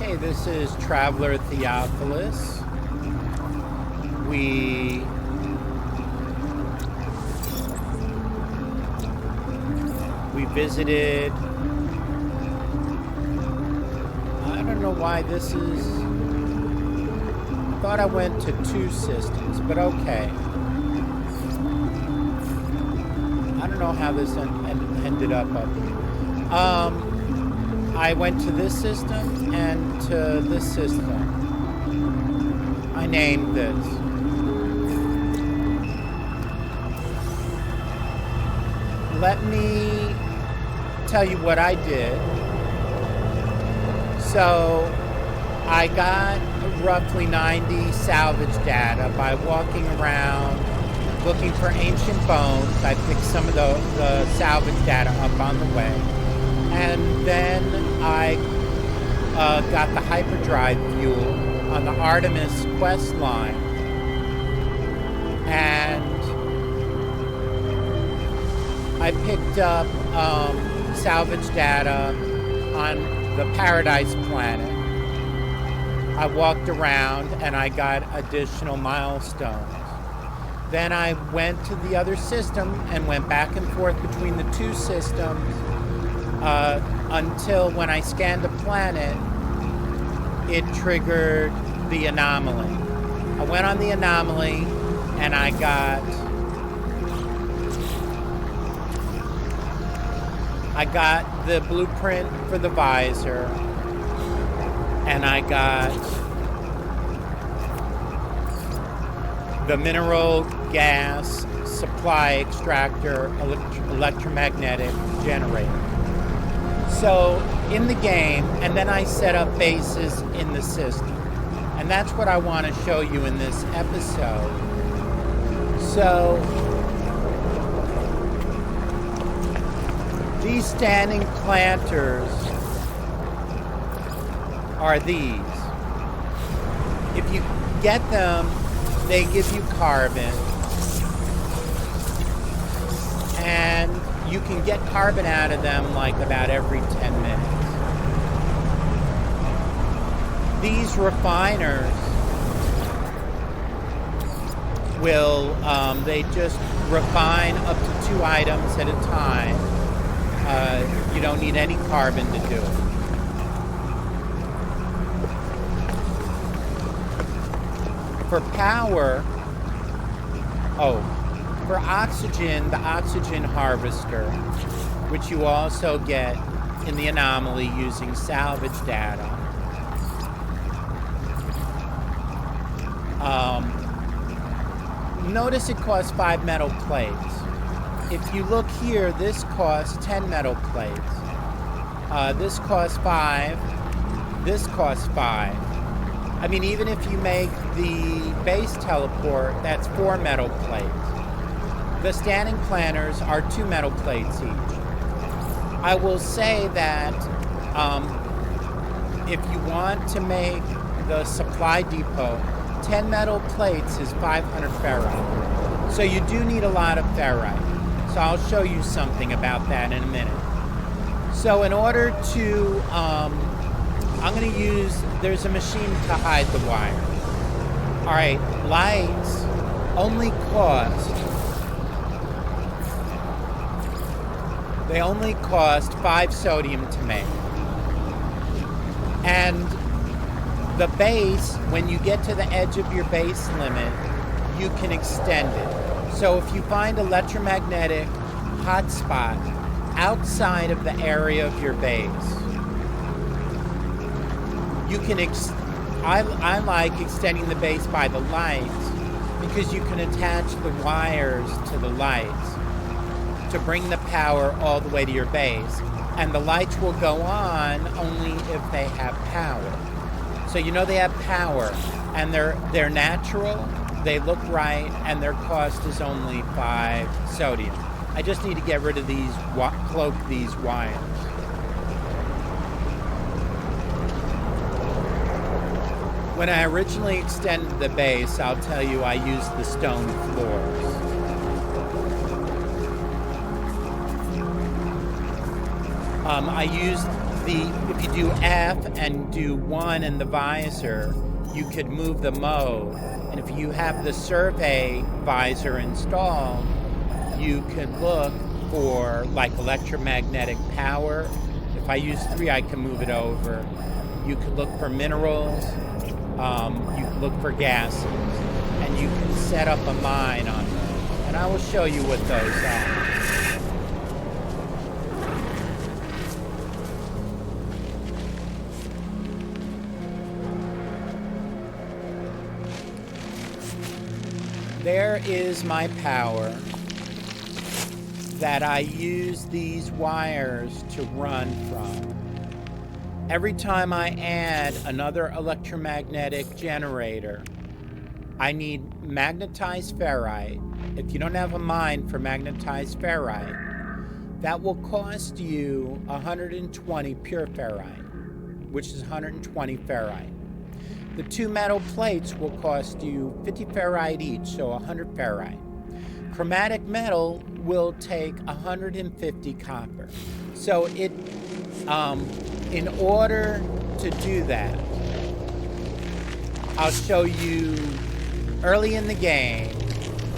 Hey, this is Traveler Theophilus. We visited. I don't know why this is. I thought I went to two systems, but okay. I don't know how this ended up here. I went to this system and to this system. I named this. Let me tell you what I did. So I got roughly 90 salvage data by walking around looking for ancient bones. I picked some of the salvage data up on the way. And then I got the hyperdrive fuel on the Artemis quest line. And I picked up salvage data on the Paradise planet. I walked around and I got additional milestones. Then I went to the other system and went back and forth between the two systems until when I scanned a planet, it triggered the anomaly. I went on the anomaly and I got the blueprint for the visor, and I got the mineral gas supply extractor electromagnetic generator. So in the game, and then I set up bases in the system. And that's what I want to show you in this episode. So these standing planters are these. If you get them, they give you carbon. And you can get carbon out of them like about every 10 minutes. These refiners will, they just refine up to 2 items at a time. You don't need any carbon to do it. For power, for oxygen, the oxygen harvester, which you also get in the anomaly using salvage data. Notice it costs 5 metal plates. If you look here, this costs 10 metal plates. This costs 5. This costs 5. I mean, even if you make the base teleport, that's 4 metal plates. The standing planters are 2 metal plates each. I will say that if you want to make the supply depot, 10 metal plates is 500 ferrite. So you do need a lot of ferrite. So I'll show you something about that in a minute. So in order to, I'm going to use, there's a machine to hide the wire. All right, lights only cost 5 sodium to make. And the base, when you get to the edge of your base limit, you can extend it. So if you find electromagnetic hotspot outside of the area of your base, you can I like extending the base by the lights because you can attach the wires to the lights to bring the power all the way to your base, and the lights will go on only if they have power. So you know they have power, and they're natural, they look right, and their cost is only 5 sodium. I just need to get rid of these, cloak these wires. When I originally extended the base, I'll tell you I used the stone floors. I used if you do F and do 1 in the visor, you could move the mode. And if you have the survey visor installed, you could look for like electromagnetic power. If I use 3, I can move it over. You could look for minerals. You can look for gases. And you can set up a mine on them. And I will show you what those are. There is my power that I use these wires to run from. Every time I add another electromagnetic generator, I need magnetized ferrite. If you don't have a mine for magnetized ferrite, that will cost you 120 pure ferrite, which is 120 ferrite. The 2 metal plates will cost you 50 ferrite each, so 100 ferrite. Chromatic metal will take 150 copper. So in order to do that, I'll show you early in the game,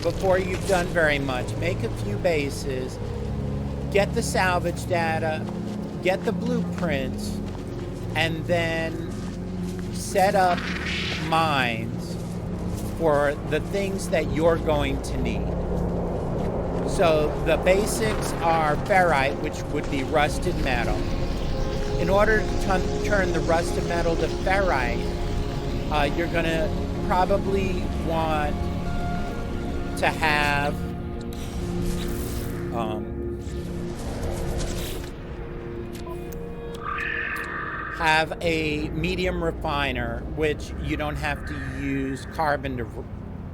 before you've done very much. Make a few bases, get the salvage data, get the blueprints, and then set up mines for the things that you're going to need. So the basics are ferrite, which would be rusted metal. In order to turn the rusted metal to ferrite, you're going to probably want to have a medium refiner, which you don't have to use carbon to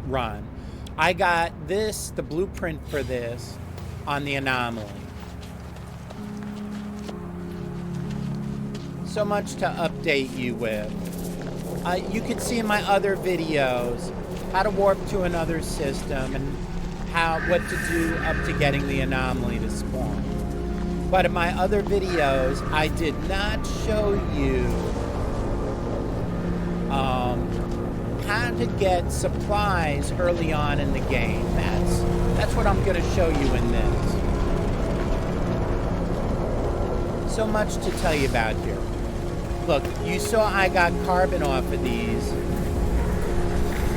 run. I got this, the blueprint for this, on the Anomaly. So much to update you with. You can see in my other videos how to warp to another system and what to do up to getting the Anomaly to spawn. But in my other videos, I did not show you how to get supplies early on in the game. That's what I'm going to show you in this. So much to tell you about here. Look, you saw I got carbon off of these.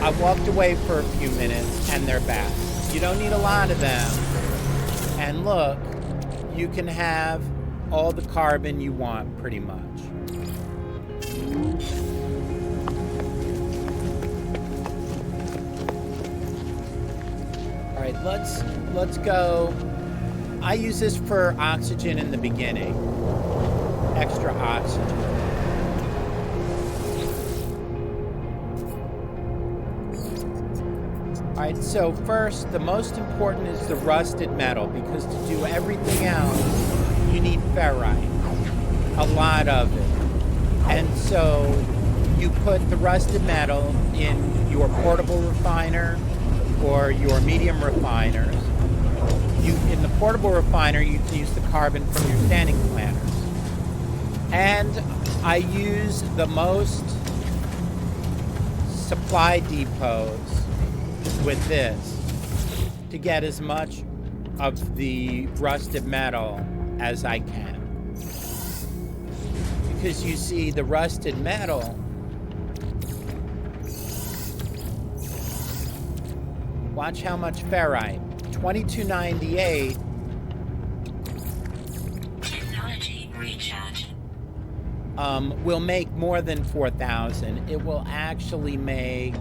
I walked away for a few minutes and they're back. You don't need a lot of them. And look, you can have all the carbon you want, pretty much. All right, let's go. I use this for oxygen in the beginning. Extra oxygen. All right, so first, the most important is the rusted metal, because to do everything else, you need ferrite, a lot of it. And so you put the rusted metal in your portable refiner or your medium refiners. In the portable refiner, you can use the carbon from your standing planters. And I use the most supply depots with this to get as much of the rusted metal as I can. Because you see, the rusted metal, watch how much ferrite, 2298. Technology recharge. Will make more than 4,000. It will actually make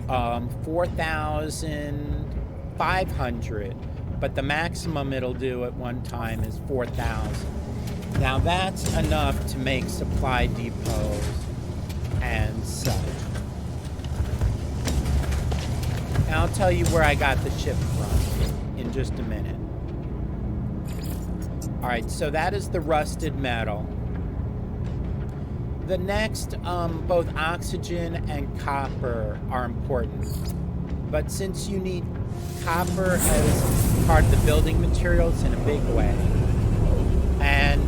4,500, but the maximum it'll do at one time is 4,000. Now that's enough to make supply depots and such. And I'll tell you where I got the ship from in just a minute. All right, so that is the rusted metal. The next, both oxygen and copper are important. But since you need copper as part of the building materials in a big way, and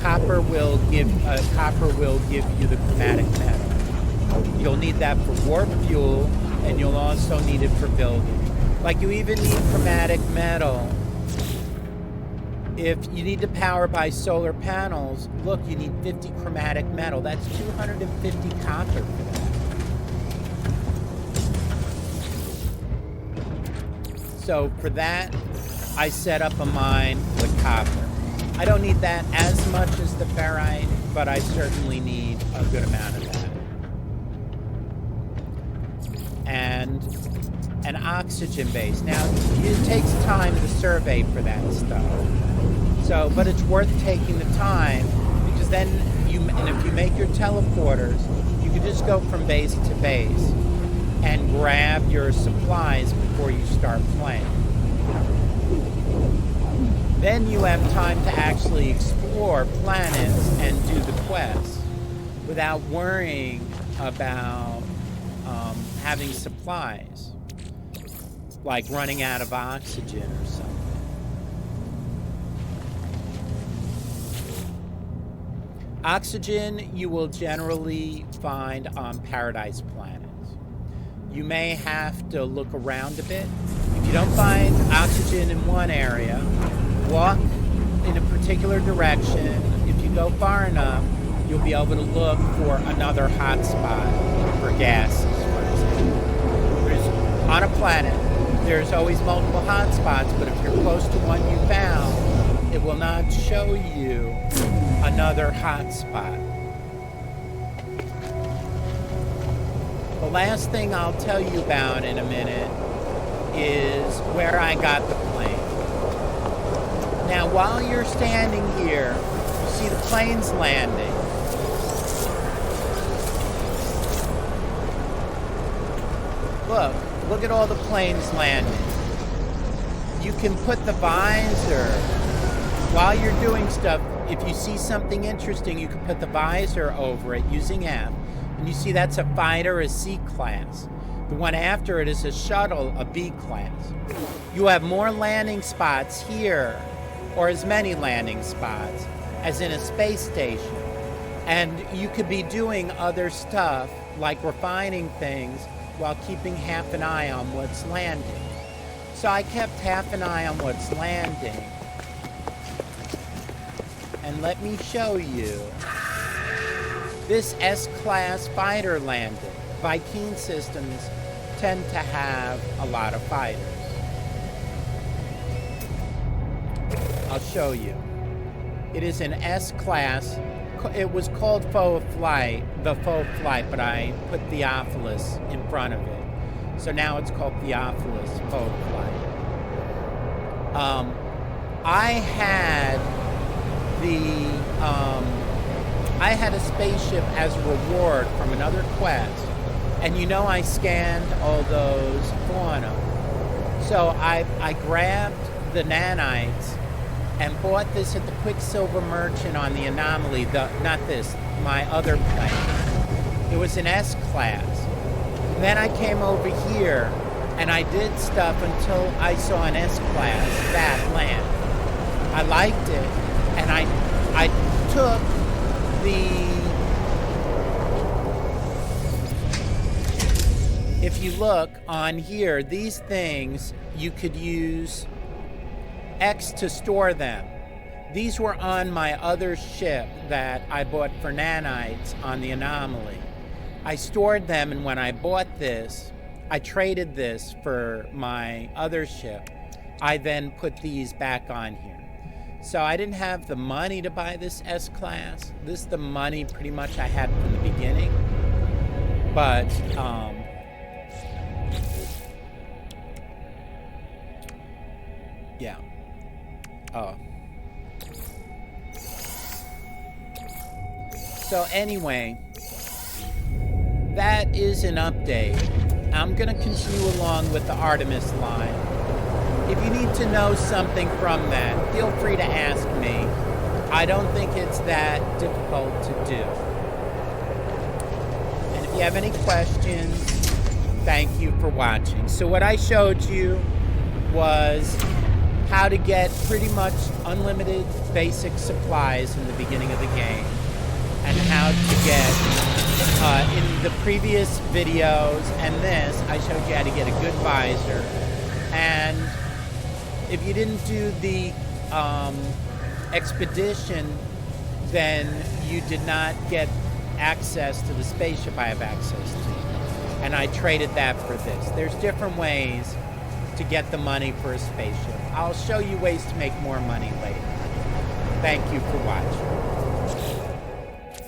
copper will give you the chromatic metal. You'll need that for warp fuel, and you'll also need it for building. Like you even need chromatic metal. If you need to power by solar panels, look, you need 50 chromatic metal. That's 250 copper for that. So for that, I set up a mine with copper. I don't need that as much as the ferrite, but I certainly need a good amount of that. And an oxygen base. Now, it takes time to survey for that stuff. So, but it's worth taking the time, because then if you make your teleporters, you can just go from base to base and grab your supplies before you start playing. Then you have time to actually explore planets and do the quests without worrying about having supplies, like running out of oxygen or something. Oxygen you will generally find on paradise planets. You may have to look around a bit. If you don't find oxygen in one area, walk in a particular direction. If you go far enough, you'll be able to look for another hot spot for gases, for example. On a planet, there's always multiple hot spots, but if you're close to one you found, it will not show you another hot spot. The last thing I'll tell you about in a minute is where I got the plane. Now, while you're standing here, you see the planes landing. Look at all the planes landing. You can put the visor, while you're doing stuff, if you see something interesting, you can put the visor over it using F. And you see that's a fighter, a C class. The one after it is a shuttle, a B class. You have more landing spots here, or as many landing spots, as in a space station. And you could be doing other stuff, like refining things, while keeping half an eye on what's landing. So I kept half an eye on what's landing. And let me show you. This S-class fighter landing. Vy'keen systems tend to have a lot of fighters. I'll show you. It is an S-class. It was called Faux Flight, but I put Theophilus in front of it. So now it's called Theophilus Faux Flight. I had a spaceship as a reward from another quest, and you know I scanned all those fauna. So I grabbed the nanites and bought this at the Quicksilver Merchant on the Anomaly. My other plane. It was an S-class. Then I came over here and I did stuff until I saw an S-class that land. I liked it, and I took if you look on here, these things, you could use X to store them. These were on my other ship that I bought for nanites on the Anomaly. I stored them, and when I bought this, I traded this for my other ship. I then put these back on here. So I didn't have the money to buy this S-class. This is the money pretty much I had from the beginning. But, yeah. So anyway, that is an update. I'm going to continue along with the Artemis line. If you need to know something from that, feel free to ask me. I don't think it's that difficult to do. And if you have any questions, thank you for watching. So what I showed you was how to get pretty much unlimited basic supplies in the beginning of the game, and how to get, in the previous videos and this, I showed you how to get a good visor. And if you didn't do the expedition, then you did not get access to the spaceship I have access to. And I traded that for this. There's different ways to get the money for a spaceship. I'll show you ways to make more money later. Thank you for watching.